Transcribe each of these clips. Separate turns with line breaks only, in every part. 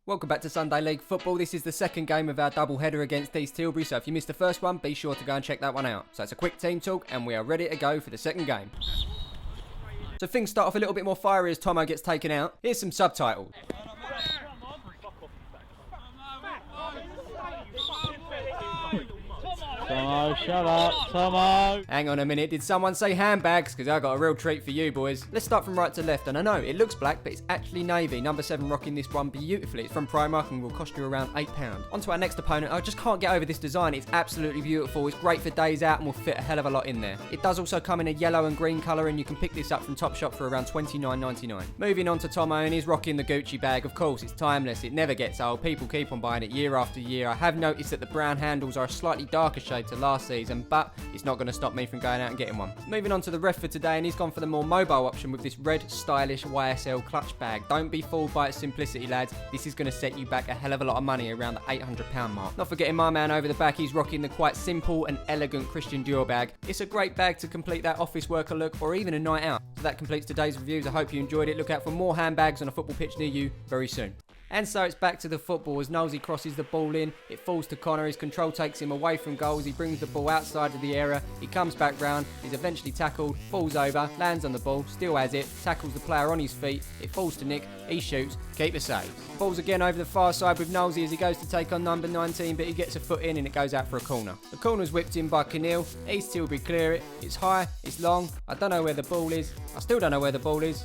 Welcome back to Sunday League Football. This is the second game of our double header against East Tilbury, so if you missed the first one, be sure to go and check that one out. So it's a quick team talk and we are ready to go for the second game. So things start off a little bit more fiery as Tomo gets taken out. Here's some subtitles.
Tomo, shut up, Tomo!
Hang on a minute, did someone say handbags? Because I got a real treat for you boys. Let's start from right to left, and I know it looks black, but it's actually navy. Number 7 rocking this one beautifully. It's from Primark and will cost you around £8. On to our next opponent. I just can't get over this design. It's absolutely beautiful. It's great for days out and will fit a hell of a lot in there. It does also come in a yellow and green colour, and you can pick this up from Topshop for around £29.99. Moving on to Tomo, and he's rocking the Gucci bag. Of course, it's timeless. It never gets old. People keep on buying it year after year. I have noticed that the brown handles are a slightly darker shade to last season, but it's not going to stop me from going out and getting one. Moving on to the ref for today, and he's gone for the more mobile option with this red stylish YSL clutch bag. Don't be fooled by its simplicity, lads. This is going to set you back a hell of a lot of money around the £800 mark. Not forgetting my man over the back, he's rocking the quite simple and elegant Christian Dior bag. It's a great bag to complete that office worker look or even a night out. So that completes today's reviews. I hope you enjoyed it. Look out for more handbags on a football pitch near you very soon. And so it's back to the football as Nosey crosses the ball in. It falls to Connor. His control takes him away from goals. He brings the ball outside of the area. He comes back round. He's eventually tackled. Falls over. Lands on the ball. Still has it. Tackles the player on his feet. It falls to Nick. He shoots. Keeper saves. Falls again over the far side with Nosey as he goes to take on number 19, but he gets a foot in and it goes out for a corner. The corner's whipped in by Keneal. East Tilbury clear it. It's high. It's long. I don't know where the ball is. I still don't know where the ball is.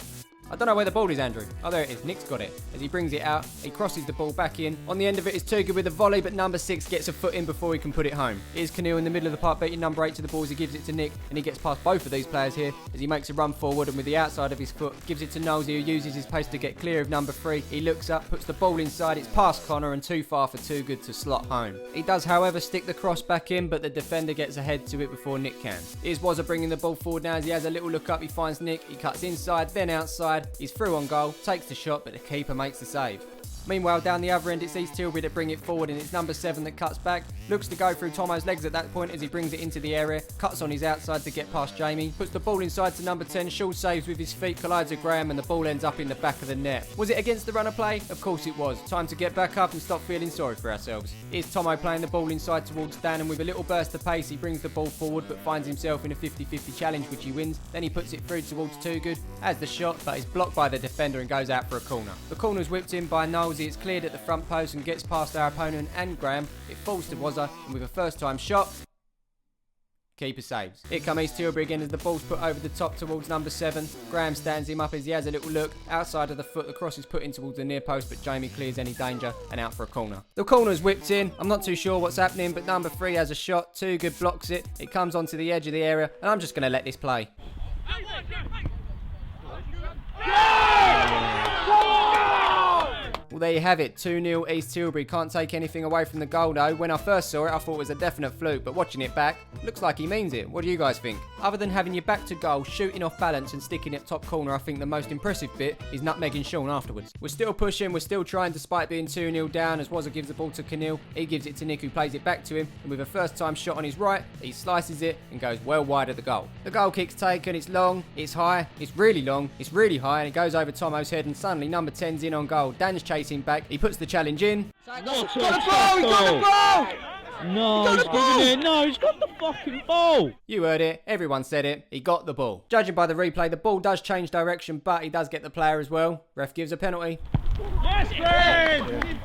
I don't know where the ball is, Andrew. Oh, there it is. Nick's got it. As he brings it out, he crosses the ball back in. On the end of it is Tuga with a volley, but number 6 gets a foot in before he can put it home. Here's Keneal in the middle of the park, beating number 8 to the ball as he gives it to Nick, and he gets past both of these players here as he makes a run forward and with the outside of his foot, gives it to Nosey, who uses his pace to get clear of number 3. He looks up, puts the ball inside. It's past Connor and too far for Too Good to slot home. He does, however, stick the cross back in, but the defender gets ahead to it before Nick can. Here's Wazza bringing the ball forward now as he has a little look up. He finds Nick. He cuts inside, then outside. He's through on goal. Takes the shot, but the keeper makes the save. Meanwhile, down the other end, it's East Tilbury that bring it forward, and it's number 7 that cuts back. Looks to go through Tomo's legs at that point as he brings it into the area. Cuts on his outside to get past Jamie. Puts the ball inside to number 10. Shaw saves with his feet, collides with Graham, and the ball ends up in the back of the net. Was it against the runner play? Of course it was. Time to get back up and stop feeling sorry for ourselves. Here's Tomo playing the ball inside towards Dan, and with a little burst of pace, he brings the ball forward, but finds himself in a 50-50 challenge, which he wins. Then he puts it through towards Too Good. Has the shot, but is blocked by the defender and goes out for a corner. The corner's whipped in by Nosey. It's cleared at the front post and gets past our opponent and Graham. It falls to Wazza, and with a first time shot, keeper saves. Here come East Tilbury again as the ball's put over the top towards number 7. Graham stands him up as he has a little look. Outside of the foot, the cross is put in towards the near post, but Jamie clears any danger and out for a corner. The corner's whipped in. I'm not too sure what's happening, but number 3 has a shot. Too Good blocks it. It comes onto the edge of the area, and I'm just going to let this play. Well, there you have it. 2-0 East Tilbury. Can't take anything away from the goal, though. When I first saw it, I thought it was a definite fluke, but watching it back, looks like he means it. What do you guys think? Other than having your back to goal, shooting off balance and sticking it top corner, I think the most impressive bit is nutmegging Sean afterwards. We're still pushing, we're still trying despite being 2-0 down as Wazza gives the ball to Keneal. He gives it to Nick, who plays it back to him, and with a first time shot on his right, he slices it and goes well wide of the goal. The goal kick's taken, it's long, it's high, it's really long, it's really high, and it goes over Tomo's head, and suddenly number 10's in on goal. Dan's chasing back, he puts the challenge in.
Got the ball! He's got the ball! No, he's giving it. No, he's got the fucking ball.
You heard it. Everyone said it. He got the ball. Judging by the replay, the ball does change direction, but he does get the player as well. Ref gives a penalty.
Yes, friend!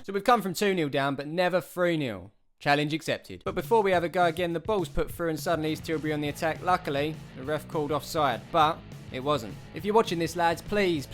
So we've come from 2-0 down, but never 3-0. Challenge accepted. But before we have a go again, the ball's put through and suddenly East Tilbury on the attack. Luckily, the ref called offside, but it wasn't. If you're watching this, lads, please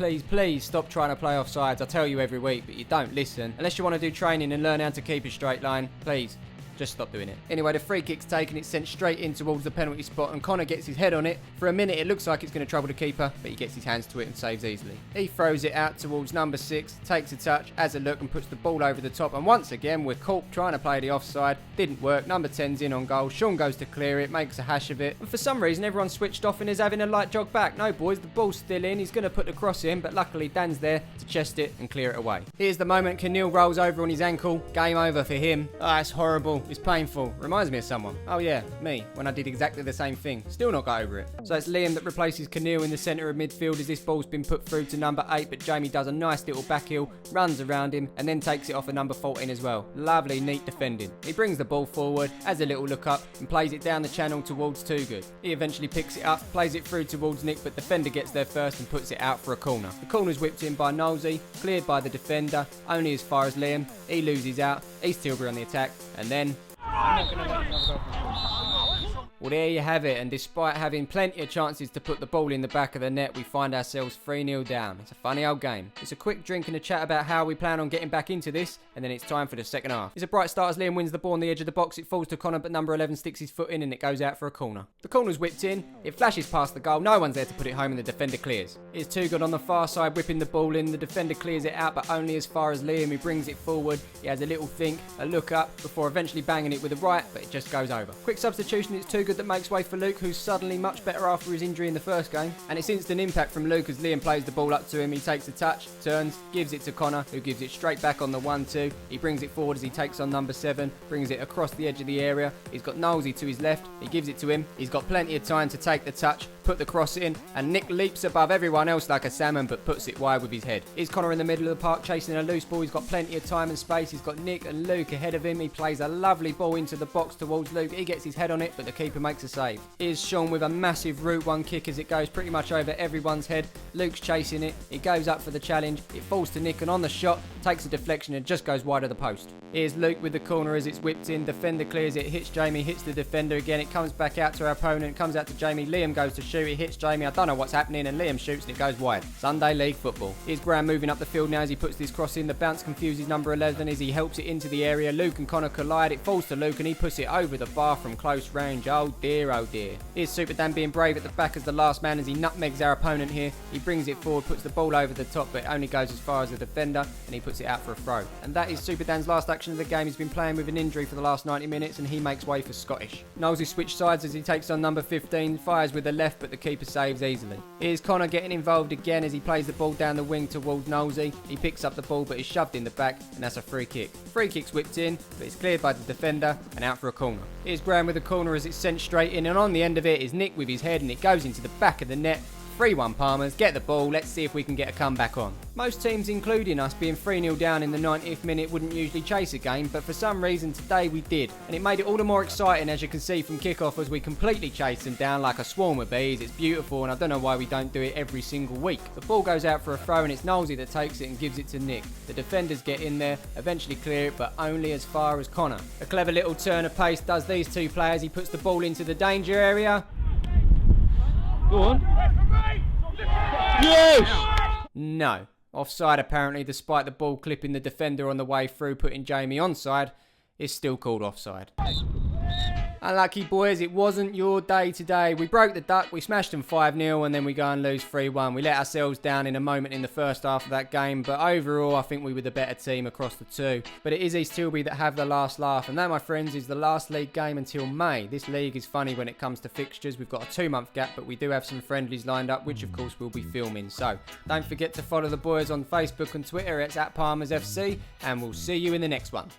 stop trying to play offsides. I tell you every week, but you don't listen. Unless you want to do training and learn how to keep a straight line, please. Just stop doing it. Anyway, the free kick's taken. It's sent straight in towards the penalty spot, and Connor gets his head on it. For a minute, it looks like it's going to trouble the keeper, but he gets his hands to it and saves easily. He throws it out towards number 6, takes a touch, has a look, and puts the ball over the top. And once again, we're caught trying to play the offside. Didn't work. Number 10's in on goal. Sean goes to clear it, makes a hash of it. And for some reason, everyone switched off and is having a light jog back. No, boys, the ball's still in. He's going to put the cross in, but luckily Dan's there to chest it and clear it away. Here's the moment. Keneal rolls over on his ankle. Game over for him. Ah, it's horrible. It's painful. Reminds me of someone. Oh yeah, me, when I did exactly the same thing. Still not got over it. So it's Liam that replaces Keneal in the centre of midfield as this ball's been put through to number 8, but Jamie does a nice little back heel, runs around him, and then takes it off of number 14 as well. Lovely, neat defending. He brings the ball forward, has a little look up, and plays it down the channel towards Too Good. He eventually picks it up, plays it through towards Nick, but defender gets there first and puts it out for a corner. The corner's whipped in by Nosey, cleared by the defender, only as far as Liam. He loses out, East Tilbury on the attack, and then... Well, there you have it, and despite having plenty of chances to put the ball in the back of the net, we find ourselves 3-0 down. It's a funny old game. It's a quick drink and a chat about how we plan on getting back into this, and then it's time for the second half. It's a bright start as Liam wins the ball on the edge of the box. It falls to Connor, but number 11 sticks his foot in and it goes out for a corner. The corner's whipped in, it flashes past the goal, no one's there to put it home and the defender clears. It's Too Good on the far side whipping the ball in, the defender clears it out but only as far as Liam, who brings it forward. He has a little think, a look up, before eventually banging it with the right, but it just goes over. Quick substitution, it's Too Good that makes way for Luke, who's suddenly much better after his injury in the first game. And it's instant impact from Luke as Liam plays the ball up to him. He takes a touch, turns, gives it to Connor, who gives it straight back on the 1-2. He brings it forward as he takes on number 7, brings it across the edge of the area. He's got Nosey to his left, he gives it to him. He's got plenty of time to take the touch, put the cross in, and Nick leaps above everyone else like a salmon but puts it wide with his head. Here's Connor in the middle of the park chasing a loose ball. He's got plenty of time and space. He's got Nick and Luke ahead of him. He plays a lovely ball into the box towards Luke. He gets his head on it, but the keeper makes a save. Here's Sean with a massive route 1 kick as it goes pretty much over everyone's head. Luke's chasing it. He goes up for the challenge. It falls to Nick and on the shot, takes a deflection and just goes wide of the post. Here's Luke with the corner as it's whipped in. Defender clears it, hits Jamie, hits the defender again. It comes back out to our opponent, comes out to Jamie. Liam goes to shoot, it hits Jamie. I don't know what's happening and Liam shoots and it goes wide. Sunday League football. Here's Graham moving up the field now as he puts this cross in. The bounce confuses number 11 as he helps it into the area. Luke and Connor collide. It falls to Luke and he puts it over the bar from close range. Oh dear, oh dear. Here's Super Dan being brave at the back as the last man as he nutmegs our opponent here. He brings it forward, puts the ball over the top, but it only goes as far as the defender and he puts it out for a throw. And that is Super Dan's last action of the game. He's been playing with an injury for the last 90 minutes and he makes way for Scottish. Nosey switch sides as he takes on number 15, fires with the left but the keeper saves easily. Here's Connor getting involved again as he plays the ball down the wing towards Nosey. He picks up the ball but is shoved in the back and that's a free kick. Free kick's whipped in but it's cleared by the defender and out for a corner. Here's Graham with the corner as it's sent straight in and on the end of it is Nick with his head and it goes into the back of the net. 3-1 Palmers, get the ball, let's see if we can get a comeback on. Most teams, including us, being 3-0 down in the 90th minute wouldn't usually chase a game, but for some reason today we did. And it made it all the more exciting as you can see from kickoff as we completely chased them down like a swarm of bees. It's beautiful and I don't know why we don't do it every single week. The ball goes out for a throw and it's Nosey that takes it and gives it to Nick. The defenders get in there, eventually clear it, but only as far as Connor. A clever little turn of pace does these two players. He puts the ball into the danger area.
Go on. Yes!
No. Offside apparently, despite the ball clipping the defender on the way through, putting Jamie onside. It's still called offside. Unlucky boys, it wasn't your day today. We broke the duck, we smashed them 5-0 and then we go and lose 3-1. We let ourselves down in a moment in the first half of that game, but overall I think we were the better team across the two. But it is East Tilbury that have the last laugh, and that, my friends, is the last league game until May. This league is funny when it comes to fixtures. We've got a 2-month gap, but we do have some friendlies lined up, which of course we'll be filming. So don't forget to follow the boys on Facebook and Twitter. It's @PalmersFC, and we'll see you in the next one.